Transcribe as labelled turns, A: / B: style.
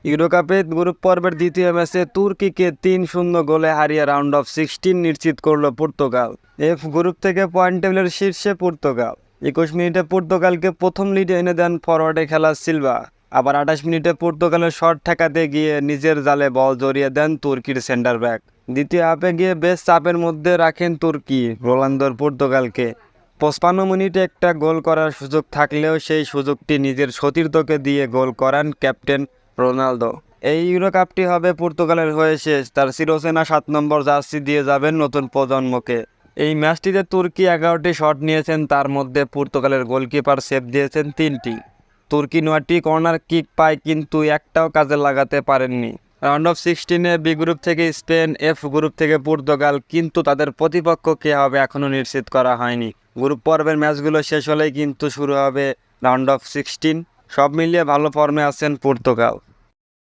A: ইউরোকাপে group পর্বের দ্বিতীয় ম্যাচে তুর্কিকে ৩-০ গোলে হারিয়ে রাউন্ড অফ 16 নিশ্চিত করল পর্তুগাল। এফ গ্রুপ থেকে পয়েন্ট টেবিলের শীর্ষে পর্তুগাল। ২১ মিনিটে পর্তুগালকে প্রথম লিডে এনে দেন ফরওয়ার্ডে খেলা সিলভা। আবার ২৮ মিনিটে পর্তুগালের শট ঠেকাতে গিয়ে নিজের জালে বল জড়িয়ে দেন তুর্কির সেন্টার ব্যাক। দ্বিতীয় হাফে গিয়ে বেশ চাপের মধ্যে রাখেন তুর্কি রোনালদোর পর্তুগালকে। ৫৫ মিনিটে একটা গোল করার সুযোগ থাকলেও সেই সুযোগটি নিজের সতীর্থকে দিয়ে গোল করান ক্যাপ্টেন রোনালদো। এই ইউরোকাপটি হবে পর্তুগালের হয়ে শেষ। তার চিরচেনা ৭ নম্বর জার্সি দিয়ে যাবেন নতুন প্রজন্মকে। এই ম্যাচটিতে তুর্কি ১১টি শট নিয়েছেন, তার মধ্যে পর্তুগালের গোলকিপার সেভ দিয়েছেন ৩টি। তুর্কি ৯টি কর্নার কিক পায় কিন্তু একটাও কাজে লাগাতে পারেননি। রাউন্ড অফ 16-এ বি গ্রুপ থেকে স্পেন, এফ গ্রুপ থেকে পর্তুগাল, কিন্তু তাদের প্রতিপক্ষ কে হবে এখনও নিশ্চিত করা হয়নি। গ্রুপ পর্বের ম্যাচগুলো শেষ হলেই কিন্তু শুরু হবে রাউন্ড অফ 16। সব মিলিয়ে ভালো ফর্মে আছেন পর্তুগাল।